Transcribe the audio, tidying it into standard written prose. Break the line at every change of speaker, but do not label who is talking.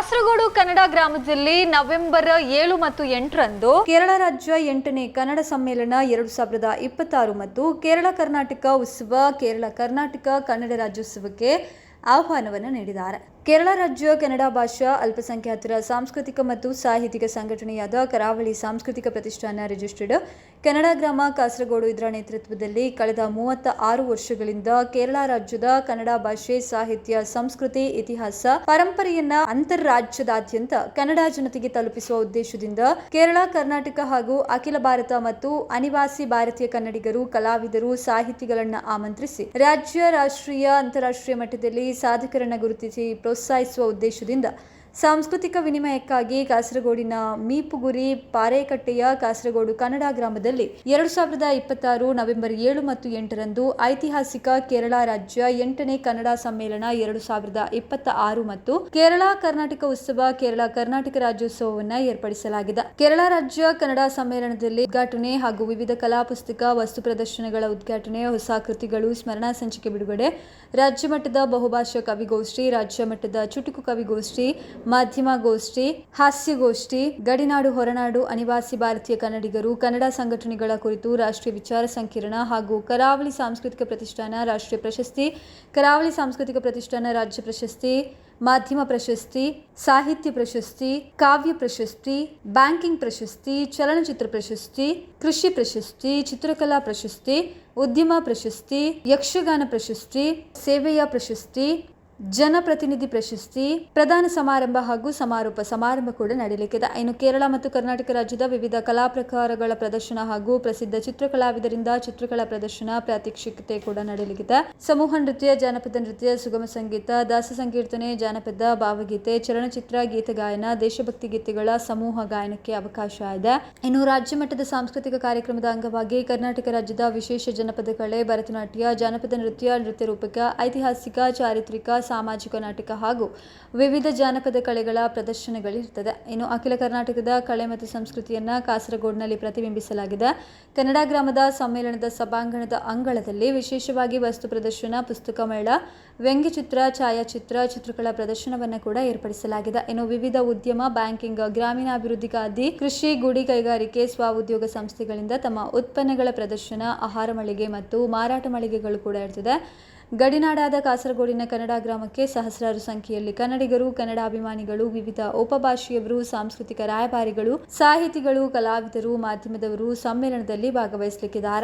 ಕಾಸರಗೋಡು ಕನ್ನಡ ಗ್ರಾಮದಲ್ಲಿ ನವೆಂಬರ್ 7 ಮತ್ತು 8ರಂದು ಕೇರಳ ರಾಜ್ಯ 8ನೇ ಕನ್ನಡ ಸಮ್ಮೇಳನ 2026 ಮತ್ತು ಕೇರಳ ಕರ್ನಾಟಕ ಉತ್ಸವ ಕೇರಳ ಕರ್ನಾಟಕ ಕನ್ನಡ ರಾಜ್ಯೋತ್ಸವಕ್ಕೆ ಆಹ್ವಾನವನ್ನು ನೀಡಿದ್ದಾರೆ. ಕೇರಳ ರಾಜ್ಯ ಕನ್ನಡ ಭಾಷಾ ಅಲ್ಪಸಂಖ್ಯಾತರ ಸಾಂಸ್ಕೃತಿಕ ಮತ್ತು ಸಾಹಿತ್ಯಿಕ ಸಂಘಟನೆಯಾದ ಕರಾವಳಿ ಸಾಂಸ್ಕೃತಿಕ ಪ್ರತಿಷ್ಠಾನ ರಿಜಿಸ್ಟರ್ಡ್ ಕನ್ನಡ ಗ್ರಾಮ ಕಾಸರಗೋಡು ಇದರ ನೇತೃತ್ವದಲ್ಲಿ ಕಳೆದ 36 ವರ್ಷಗಳಿಂದ ಕೇರಳ ರಾಜ್ಯದ ಕನ್ನಡ ಭಾಷೆ, ಸಾಹಿತ್ಯ, ಸಂಸ್ಕೃತಿ, ಇತಿಹಾಸ, ಪರಂಪರೆಯನ್ನ ಅಂತರರಾಜ್ಯದಾದ್ಯಂತ ಕನ್ನಡ ಜನತೆಗೆ ತಲುಪಿಸುವ ಉದ್ದೇಶದಿಂದ ಕೇರಳ, ಕರ್ನಾಟಕ ಹಾಗೂ ಅಖಿಲ ಭಾರತ ಮತ್ತು ಅನಿವಾಸಿ ಭಾರತೀಯ ಕನ್ನಡಿಗರು, ಕಲಾವಿದರು, ಸಾಹಿತಿಗಳನ್ನ ಆಮಂತ್ರಿಸಿ ರಾಜ್ಯ, ರಾಷ್ಟ್ರೀಯ, ಅಂತಾರಾಷ್ಟ್ರೀಯ ಮಟ್ಟದಲ್ಲಿ ಸಾಧಕರನ್ನ ಗುರುತಿಸಿ ಪ್ರೋತ್ಸಾಹಿಸುವ ಉದ್ದೇಶದಿಂದ ಸಾಂಸ್ಕೃತಿಕ ವಿನಿಮಯಕ್ಕಾಗಿ ಕಾಸರಗೋಡಿನ ಮೀಪುಗುರಿ ಪಾರೇಕಟ್ಟೆಯ ಕಾಸರಗೋಡು ಕನ್ನಡ ಗ್ರಾಮದಲ್ಲಿ 2026 ನವೆಂಬರ್ 7 ಮತ್ತು 8ರಂದು ಐತಿಹಾಸಿಕ ಕೇರಳ ರಾಜ್ಯ 8ನೇ ಕನ್ನಡ ಸಮ್ಮೇಳನ 2026 ಮತ್ತು ಕೇರಳ ಕರ್ನಾಟಕ ಉತ್ಸವ ಕೇರಳ ಕರ್ನಾಟಕ ರಾಜ್ಯೋತ್ಸವವನ್ನು ಏರ್ಪಡಿಸಲಾಗಿದೆ. ಕೇರಳ ರಾಜ್ಯ ಕನ್ನಡ ಸಮ್ಮೇಳನದಲ್ಲಿ ಉದ್ಘಾಟನೆ ಹಾಗೂ ವಿವಿಧ ಕಲಾ ಪುಸ್ತಕ, ವಸ್ತು ಪ್ರದರ್ಶನಗಳ ಉದ್ಘಾಟನೆ, ಹೊಸ ಕೃತಿಗಳು, ಸ್ಮರಣ ಸಂಚಿಕೆ ಬಿಡುಗಡೆ, ರಾಜ್ಯ ಮಟ್ಟದ ಬಹುಭಾಷಾ ಕವಿಗೋಷ್ಠಿ, ರಾಜ್ಯ ಮಟ್ಟದ ಚುಟುಕು ಕವಿಗೋಷ್ಠಿ, ಮಾಧ್ಯಮಗೋಷ್ಠಿ, ಹಾಸ್ಯಗೋಷ್ಠಿ, ಗಡಿನಾಡು ಹೊರನಾಡು ಅನಿವಾಸಿ ಭಾರತೀಯ ಕನ್ನಡಿಗರು, ಕನ್ನಡ ಸಂಘಟನೆಗಳ ಕುರಿತು ರಾಷ್ಟ್ರೀಯ ವಿಚಾರ ಸಂಕಿರಣ ಹಾಗೂ ಕರಾವಳಿ ಸಾಂಸ್ಕೃತಿಕ ಪ್ರತಿಷ್ಠಾನ ರಾಷ್ಟ್ರೀಯ ಪ್ರಶಸ್ತಿ, ಕರಾವಳಿ ಸಾಂಸ್ಕೃತಿಕ ಪ್ರತಿಷ್ಠಾನ ರಾಜ್ಯ ಪ್ರಶಸ್ತಿ, ಮಾಧ್ಯಮ ಪ್ರಶಸ್ತಿ, ಸಾಹಿತ್ಯ ಪ್ರಶಸ್ತಿ, ಕಾವ್ಯ ಪ್ರಶಸ್ತಿ, ಬ್ಯಾಂಕಿಂಗ್ ಪ್ರಶಸ್ತಿ, ಚಲನಚಿತ್ರ ಪ್ರಶಸ್ತಿ, ಕೃಷಿ ಪ್ರಶಸ್ತಿ, ಚಿತ್ರಕಲಾ ಪ್ರಶಸ್ತಿ, ಉದ್ಯಮ ಪ್ರಶಸ್ತಿ, ಯಕ್ಷಗಾನ ಪ್ರಶಸ್ತಿ, ಸೇವೆಯ ಪ್ರಶಸ್ತಿ, ಜನಪ್ರತಿನಿಧಿ ಪ್ರಶಸ್ತಿ, ಪ್ರಧಾನ ಸಮಾರಂಭ ಹಾಗೂ ಸಮಾರೋಪ ಸಮಾರಂಭ ಕೂಡ ನಡೆಯಲಿಕ್ಕಿದೆ. ಇನ್ನು ಕೇರಳ ಮತ್ತು ಕರ್ನಾಟಕ ರಾಜ್ಯದ ವಿವಿಧ ಕಲಾ ಪ್ರಕಾರಗಳ ಪ್ರದರ್ಶನ ಹಾಗೂ ಪ್ರಸಿದ್ಧ ಚಿತ್ರಕಲಾವಿದರಿಂದ ಚಿತ್ರಕಲಾ ಪ್ರದರ್ಶನ, ಪ್ರಾತ್ಯಕ್ಷಿಕತೆ ಕೂಡ ನಡೆಯಲಿದೆ. ಸಮೂಹ ನೃತ್ಯ, ಜಾನಪದ ನೃತ್ಯ, ಸುಗಮ ಸಂಗೀತ, ದಾಸ ಸಂಕೀರ್ತನೆ, ಜಾನಪದ ಭಾವಗೀತೆ, ಚಲನಚಿತ್ರ, ಗೀತಗಾಯನ, ದೇಶಭಕ್ತಿ ಗೀತೆಗಳ ಸಮೂಹ ಗಾಯನಕ್ಕೆ ಅವಕಾಶ ಇದೆ. ಇನ್ನು ರಾಜ್ಯ ಮಟ್ಟದ ಸಾಂಸ್ಕೃತಿಕ ಕಾರ್ಯಕ್ರಮದ ಅಂಗವಾಗಿ ಕರ್ನಾಟಕ ರಾಜ್ಯದ ವಿಶೇಷ ಜನಪದ ಕಲೆ, ಭರತನಾಟ್ಯ, ಜಾನಪದ ನೃತ್ಯ, ನೃತ್ಯ ರೂಪಕ, ಐತಿಹಾಸಿಕ, ಚಾರಿತ್ರಿಕ, ಸಾಮಾಜಿಕ ನಾಟಕ ಹಾಗೂ ವಿವಿಧ ಜಾನಪದ ಕಲೆಗಳ ಪ್ರದರ್ಶನಗಳಿರುತ್ತದೆ. ಇನ್ನು ಅಖಿಲ ಕರ್ನಾಟಕದ ಕಲೆ ಮತ್ತು ಸಂಸ್ಕೃತಿಯನ್ನ ಕಾಸರಗೋಡಿನಲ್ಲಿ ಪ್ರತಿಬಿಂಬಿಸಲಾಗಿದೆ. ಕನ್ನಡ ಗ್ರಾಮದ ಸಮ್ಮೇಳನದ ಸಭಾಂಗಣದ ಅಂಗಳದಲ್ಲಿ ವಿಶೇಷವಾಗಿ ವಸ್ತು ಪ್ರದರ್ಶನ, ಪುಸ್ತಕ ಮೇಳ, ವ್ಯಂಗ್ಯಚಿತ್ರ, ಛಾಯಾಚಿತ್ರ, ಚಿತ್ರಕಲಾ ಪ್ರದರ್ಶನವನ್ನು ಕೂಡ ಏರ್ಪಡಿಸಲಾಗಿದೆ. ಇನ್ನು ವಿವಿಧ ಉದ್ಯಮ, ಬ್ಯಾಂಕಿಂಗ್, ಗ್ರಾಮೀಣಾಭಿವೃದ್ಧಿಗಾಗಿ ಕೃಷಿ, ಗುಡಿ ಕೈಗಾರಿಕೆ, ಸ್ವಉದ್ಯೋಗ ಸಂಸ್ಥೆಗಳಿಂದ ತಮ್ಮ ಉತ್ಪನ್ನಗಳ ಪ್ರದರ್ಶನ, ಆಹಾರ ಮಳಿಗೆ ಮತ್ತು ಮಾರಾಟ ಮಳಿಗೆಗಳು ಕೂಡ ಇರ್ತದೆ. ಗಡಿನಾಡಾದ ಕಾಸರಗೋಡಿನ ಕನ್ನಡ ಗ್ರಾಮಕ್ಕೆ ಸಹಸ್ರಾರು ಸಂಖ್ಯೆಯಲ್ಲಿ ಕನ್ನಡಿಗರು, ಕನ್ನಡಾಭಿಮಾನಿಗಳು, ವಿವಿಧ ಉಪಭಾಷೆಯವರು, ಸಾಂಸ್ಕೃತಿಕ ರಾಯಭಾರಿಗಳು, ಸಾಹಿತಿಗಳು, ಕಲಾವಿದರು, ಮಾಧ್ಯಮದವರು ಸಮ್ಮೇಳನದಲ್ಲಿ ಭಾಗವಹಿಸಲಿಕ್ಕಿದ್ದಾರೆ.